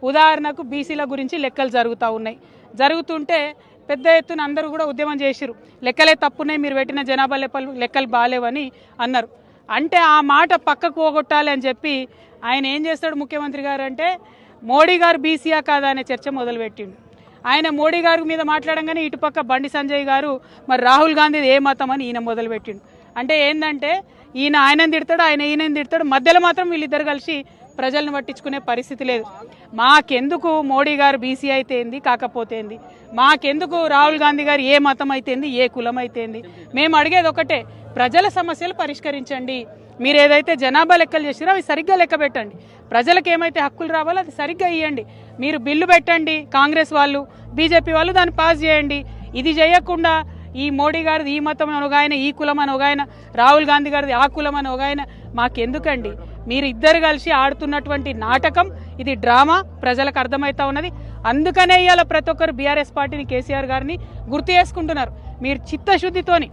ఉదాహరణకు బీసీల గురించి లెక్కలు జరుగుతుంటే పెద్ద ఎత్తున అందరూ కూడా ఉద్యమం చేసిరు, లెక్కలే తప్పున్నాయి, మీరు పెట్టిన జనాభా లెక్కలు బాగాలేవని అన్నారు. అంటే ఆ మాట పక్కకు పోగొట్టాలి అని చెప్పి ఆయన ఏం చేస్తాడు ముఖ్యమంత్రి గారు అంటే, మోడీ గారు బీసీయా కాదా అనే చర్చ మొదలుపెట్టిండు. ఆయన మోడీ గారి మీద మాట్లాడంగానే ఇటుపక్క బండి సంజయ్ గారు మరి రాహుల్ గాంధీ ఏ మతం అని ఈయన మొదలుపెట్టిండు. అంటే ఏంటంటే ఈయన ఆయనని తిడతాడు, ఆయన ఈయనని తిడతాడు, మధ్యలో మాత్రం వీళ్ళిద్దరు కలిసి ప్రజలను పట్టించుకునే పరిస్థితి లేదు. మాకెందుకు మోడీ గారు బీసీ అయితే ఏంది, కాకపోతే ఏంది, మాకెందుకు రాహుల్ గాంధీ గారు ఏ మతం అయితేంది, ఏ కులం అయితేంది, మేము అడిగేది ఒకటే, ప్రజల సమస్యలు పరిష్కరించండి. మీరు ఏదైతే జనాభా లెక్కలు చేసిరో అవి సరిగ్గా లెక్క పెట్టండి, ప్రజలకు ఏమైతే హక్కులు రావాలో అది సరిగ్గా ఇవ్వండి. మీరు బిల్లు పెట్టండి, కాంగ్రెస్ వాళ్ళు బీజేపీ వాళ్ళు దాన్ని పాస్ చేయండి. ఇది చేయకుండా ఈ మోడీ గారిది ఈ మతం అని ఒక ఆయన, ఈ కులం అని ఒక ఆయన, రాహుల్ గాంధీ గారిది ఆ కులం అని ఒక ఆయన, మాకెందుకండి? మీరు ఇద్దరు కలిసి ఆడుతున్నటువంటి నాటకం ఇది, డ్రామా ప్రజలకు అర్థమవుతా ఉన్నది. అందుకనే ఇవాళ ప్రతి ఒక్కరు బీఆర్ఎస్ పార్టీని, కేసీఆర్ గారిని గుర్తు చేసుకుంటున్నారు. మీరు చిత్తశుద్ధితోని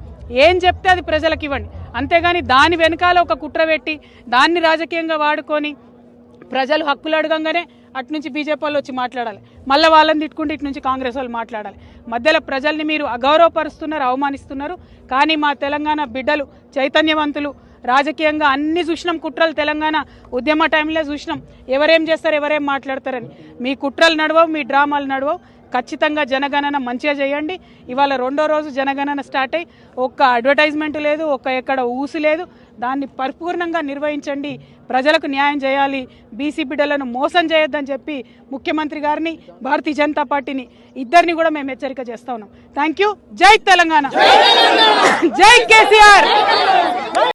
ఏం చెప్తే అది ప్రజలకు ఇవ్వండి, అంతేగాని దాని వెనకాల ఒక కుట్ర పెట్టి దాన్ని రాజకీయంగా వాడుకొని ప్రజలు హక్కులు అడగంగానే అటు నుంచి బీజేపీ వాళ్ళు వచ్చి మాట్లాడాలి, మళ్ళీ వాళ్ళని తిట్టుకుంటే ఇటు నుంచి కాంగ్రెస్ వాళ్ళు మాట్లాడాలి. మధ్యలో ప్రజల్ని మీరు అగౌరవపరుస్తున్నారు, అవమానిస్తున్నారు. కానీ మా తెలంగాణ బిడ్డలు చైతన్యవంతులు, రాజకీయంగా అన్ని చూసినాం, కుట్రలు తెలంగాణ ఉద్యమ టైంలో చూసినాం, ఎవరేం చేస్తారు ఎవరేం మాట్లాడతారని. మీ కుట్రలు నడవవు, మీ డ్రామాలు నడవవు. ఖచ్చితంగా జనగణన మంచిగా చేయండి. ఇవాళ రెండో రోజు జనగణన స్టార్ట్ అయ్యి ఒక్క అడ్వర్టైజ్మెంట్ లేదు, ఎక్కడ ఊసు లేదు, దాన్ని పరిపూర్ణంగా నిర్వహించండి, ప్రజలకు న్యాయం చేయాలి, బీసీ బిడ్డలను మోసం చేయొద్దని చెప్పి ముఖ్యమంత్రి గారిని, భారతీయ జనతా పార్టీని ఇద్దరిని కూడా మేము హెచ్చరిక చేస్తా ఉన్నాం. Thank you. జై తెలంగాణ, జై కేసీఆర్.